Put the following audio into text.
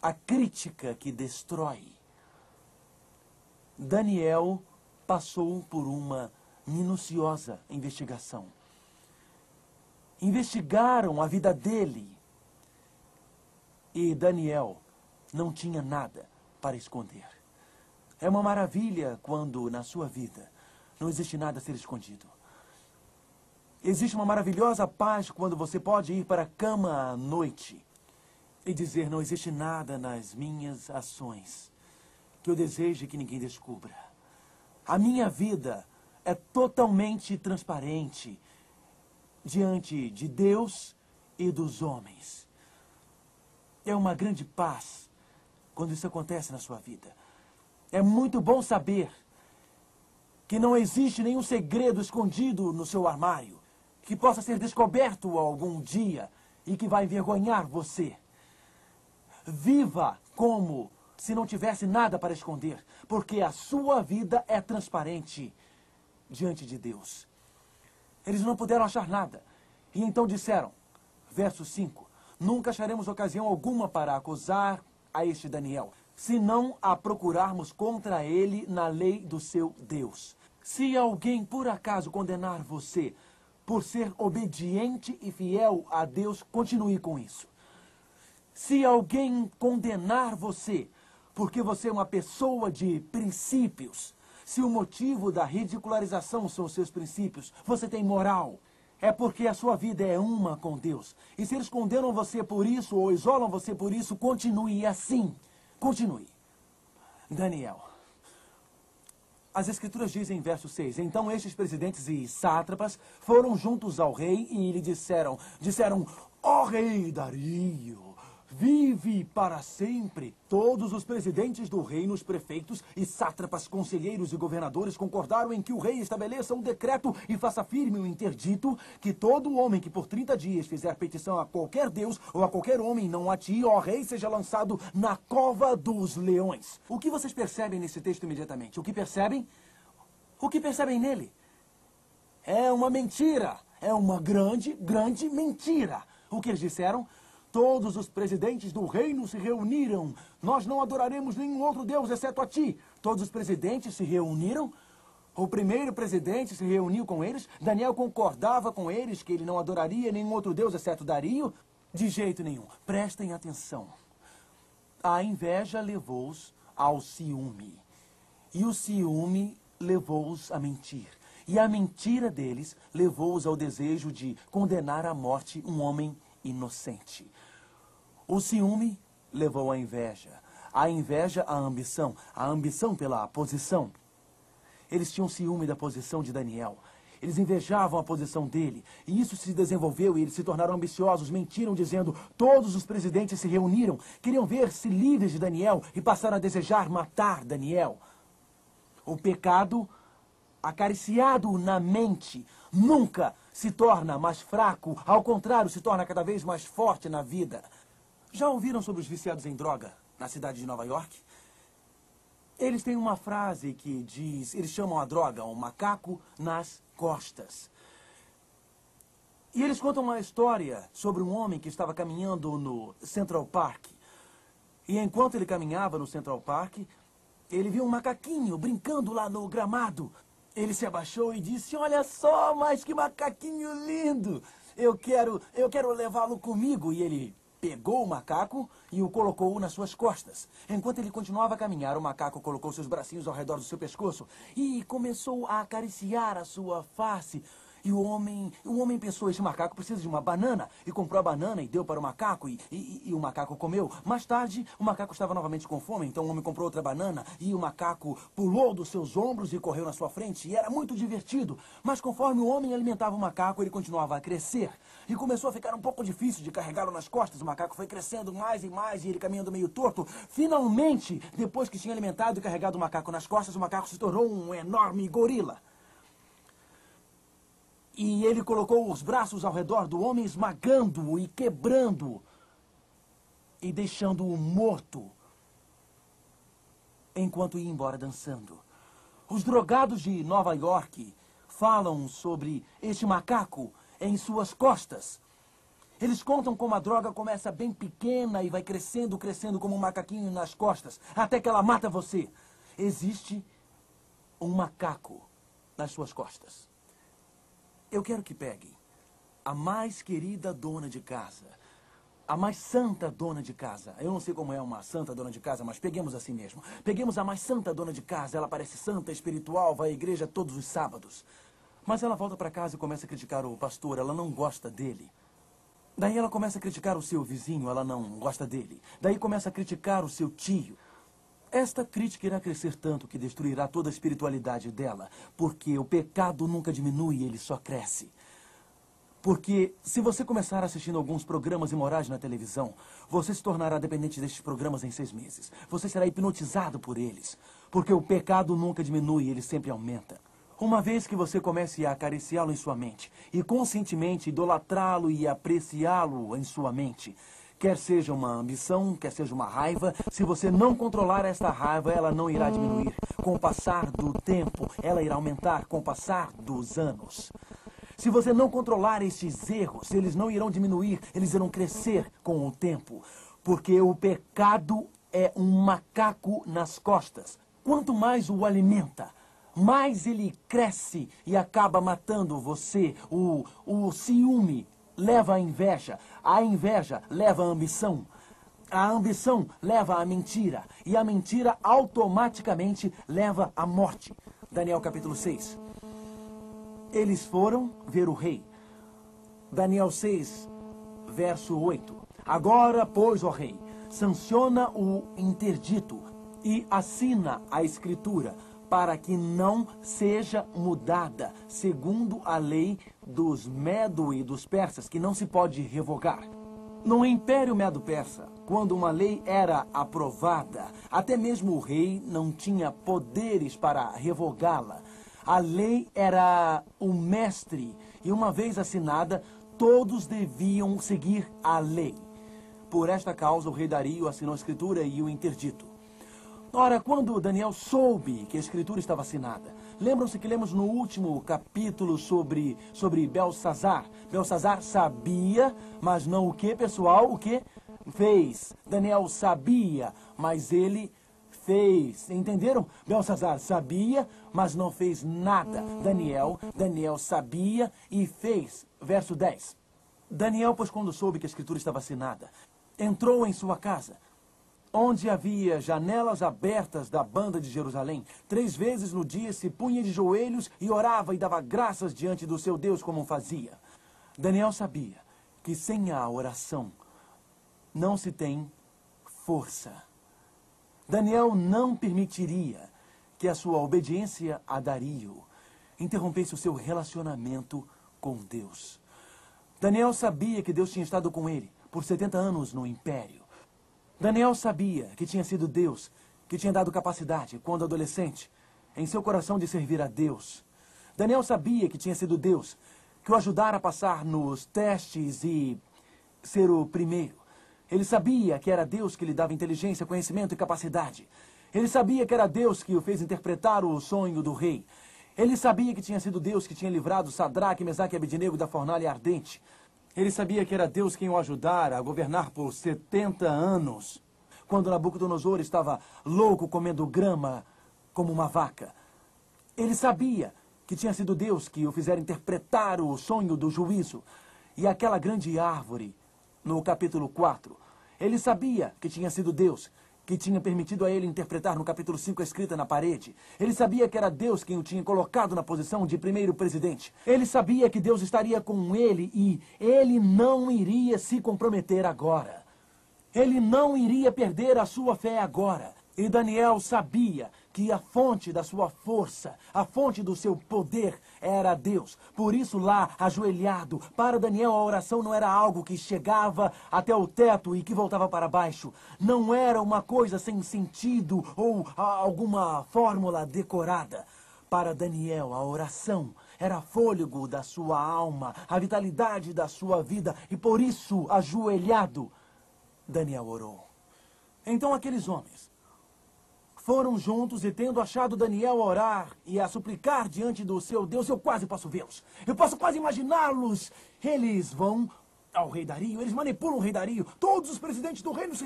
a crítica que destrói. Daniel passou por uma minuciosa investigação. Investigaram a vida dele. E Daniel não tinha nada para esconder. É uma maravilha quando na sua vida não existe nada a ser escondido. Existe uma maravilhosa paz quando você pode ir para a cama à noite e dizer: não existe nada nas minhas ações que eu deseje que ninguém descubra. A minha vida é totalmente transparente diante de Deus e dos homens. É uma grande paz quando isso acontece na sua vida. É muito bom saber que não existe nenhum segredo escondido no seu armário que possa ser descoberto algum dia e que vai envergonhar você. Viva como se não tivesse nada para esconder, porque a sua vida é transparente diante de Deus. Eles não puderam achar nada. E então disseram, verso 5, nunca acharemos ocasião alguma para acusar a este Daniel, se não a procurarmos contra ele na lei do seu Deus. Se alguém por acaso condenar você por ser obediente e fiel a Deus, continue com isso. Se alguém condenar você porque você é uma pessoa de princípios, se o motivo da ridicularização são os seus princípios, você tem moral, é porque a sua vida é uma com Deus. E se eles condenam você por isso ou isolam você por isso, continue assim. Continue. Daniel. As Escrituras dizem em verso 6, então estes presidentes e sátrapas foram juntos ao rei e lhe disseram, ó rei Dario, vive para sempre. Todos os presidentes do reino, os prefeitos e sátrapas, conselheiros e governadores concordaram em que o rei estabeleça um decreto e faça firme o interdito que todo homem que por 30 dias fizer petição a qualquer deus ou a qualquer homem não a ti, ó rei, seja lançado na cova dos leões. O que vocês percebem nesse texto imediatamente? O que percebem? O que percebem nele? É uma mentira. É uma grande, grande mentira. O que eles disseram? Todos os presidentes do reino se reuniram. Nós não adoraremos nenhum outro Deus exceto a ti. Todos os presidentes se reuniram. O primeiro presidente se reuniu com eles. Daniel concordava com eles que ele não adoraria nenhum outro Deus exceto Dario. De jeito nenhum. Prestem atenção. A inveja levou-os ao ciúme. E o ciúme levou-os a mentir. E a mentira deles levou-os ao desejo de condenar à morte um homem inocente. O ciúme levou à inveja. A inveja à ambição pela posição. Eles tinham ciúme da posição de Daniel. Eles invejavam a posição dele. E isso se desenvolveu e eles se tornaram ambiciosos. Mentiram dizendo, todos os presidentes se reuniram. Queriam ver-se livres de Daniel e passaram a desejar matar Daniel. O pecado acariciado na mente nunca se torna mais fraco. Ao contrário, se torna cada vez mais forte na vida. Já ouviram sobre os viciados em droga na cidade de Nova York? Eles têm uma frase que diz, eles chamam a droga um macaco nas costas. E eles contam uma história sobre um homem que estava caminhando no Central Park. E enquanto ele caminhava no Central Park, ele viu um macaquinho brincando lá no gramado. Ele se abaixou e disse, olha só, mas que macaquinho lindo. Eu quero levá-lo comigo. E ele pegou o macaco e o colocou nas suas costas. Enquanto ele continuava a caminhar, o macaco colocou seus bracinhos ao redor do seu pescoço e começou a acariciar a sua face. E o homem pensou, este macaco precisa de uma banana. E comprou a banana e deu para o macaco. E o macaco comeu. Mais tarde, o macaco estava novamente com fome. Então o homem comprou outra banana. E o macaco pulou dos seus ombros e correu na sua frente. E era muito divertido. Mas conforme o homem alimentava o macaco, ele continuava a crescer. E começou a ficar um pouco difícil de carregá-lo nas costas. O macaco foi crescendo mais e mais. E ele caminhando meio torto. Finalmente, depois que tinha alimentado e carregado o macaco nas costas, o macaco se tornou um enorme gorila. E ele colocou os braços ao redor do homem, esmagando-o e quebrando-o. E deixando-o morto. Enquanto ia embora dançando. Os drogados de Nova York falam sobre este macaco em suas costas. Eles contam como a droga começa bem pequena e vai crescendo, crescendo como um macaquinho nas costas, até que ela mata você. Existe um macaco nas suas costas. Eu quero que pegue a mais querida dona de casa, a mais santa dona de casa. Eu não sei como é uma santa dona de casa, mas peguemos assim mesmo. Peguemos a mais santa dona de casa. Ela parece santa, espiritual, vai à igreja todos os sábados. Mas ela volta para casa e começa a criticar o pastor. Ela não gosta dele. Daí ela começa a criticar o seu vizinho. Ela não gosta dele. Daí começa a criticar o seu tio. Esta crítica irá crescer tanto que destruirá toda a espiritualidade dela, porque o pecado nunca diminui, ele só cresce. Porque se você começar assistindo alguns programas imorais na televisão, você se tornará dependente destes programas em 6 meses. Você será hipnotizado por eles, porque o pecado nunca diminui, ele sempre aumenta. Uma vez que você comece a acariciá-lo em sua mente, e conscientemente idolatrá-lo e apreciá-lo em sua mente, quer seja uma ambição, quer seja uma raiva, se você não controlar esta raiva, ela não irá diminuir. Com o passar do tempo, ela irá aumentar com o passar dos anos. Se você não controlar estes erros, eles não irão diminuir, eles irão crescer com o tempo. Porque o pecado é um macaco nas costas. Quanto mais o alimenta, mais ele cresce e acaba matando você. O ciúme leva à inveja. A inveja leva à ambição. A ambição leva à mentira. E a mentira automaticamente leva à morte. Daniel capítulo 6. Eles foram ver o rei. Daniel 6, verso 8. Agora, pois, ó rei, sanciona o interdito e assina a escritura, para que não seja mudada, segundo a lei dos Medo e dos persas, que não se pode revogar. No Império Medo-Persa, quando uma lei era aprovada, até mesmo o rei não tinha poderes para revogá-la. A lei era o mestre, e uma vez assinada, todos deviam seguir a lei. Por esta causa, o rei Dario assinou a escritura e o interdito. Ora, quando Daniel soube que a escritura estava assinada, lembram-se que lemos no último capítulo sobre Belsazar. Belsazar sabia, mas não o que, pessoal? O que? Fez. Daniel sabia, mas ele fez. Entenderam? Belsazar sabia, mas não fez nada. Daniel sabia e fez. Verso 10. Daniel, pois quando soube que a escritura estava assinada, entrou em sua casa, onde havia janelas abertas da banda de Jerusalém. 3 vezes no dia se punha de joelhos e orava e dava graças diante do seu Deus como fazia. Daniel sabia que sem a oração não se tem força. Daniel não permitiria que a sua obediência a Dario interrompesse o seu relacionamento com Deus. Daniel sabia que Deus tinha estado com ele por 70 anos no império. Daniel sabia que tinha sido Deus que tinha dado capacidade, quando adolescente, em seu coração de servir a Deus. Daniel sabia que tinha sido Deus que o ajudara a passar nos testes e ser o primeiro. Ele sabia que era Deus que lhe dava inteligência, conhecimento e capacidade. Ele sabia que era Deus que o fez interpretar o sonho do rei. Ele sabia que tinha sido Deus que tinha livrado Sadraque, Mesaque e Abednego da fornalha ardente. Ele sabia que era Deus quem o ajudara a governar por 70 anos, quando Nabucodonosor estava louco comendo grama como uma vaca. Ele sabia que tinha sido Deus que o fizera interpretar o sonho do juízo e aquela grande árvore no capítulo 4. Ele sabia que tinha sido Deus que tinha permitido a ele interpretar no capítulo 5 a escrita na parede. Ele sabia que era Deus quem o tinha colocado na posição de primeiro presidente. Ele sabia que Deus estaria com ele e ele não iria se comprometer agora. Ele não iria perder a sua fé agora. E Daniel sabia que a fonte da sua força, a fonte do seu poder era Deus. Por isso lá, ajoelhado, para Daniel a oração não era algo que chegava até o teto e que voltava para baixo. Não era uma coisa sem sentido ou alguma fórmula decorada. Para Daniel, a oração era fôlego da sua alma, a vitalidade da sua vida. E por isso, ajoelhado, Daniel orou. Então aqueles homens foram juntos e, tendo achado Daniel a orar e a suplicar diante do seu Deus, eu quase posso vê-los. Eu posso quase imaginá-los. Eles vão ao rei Dario. Eles manipulam o rei Dario. Todos os presidentes do reino se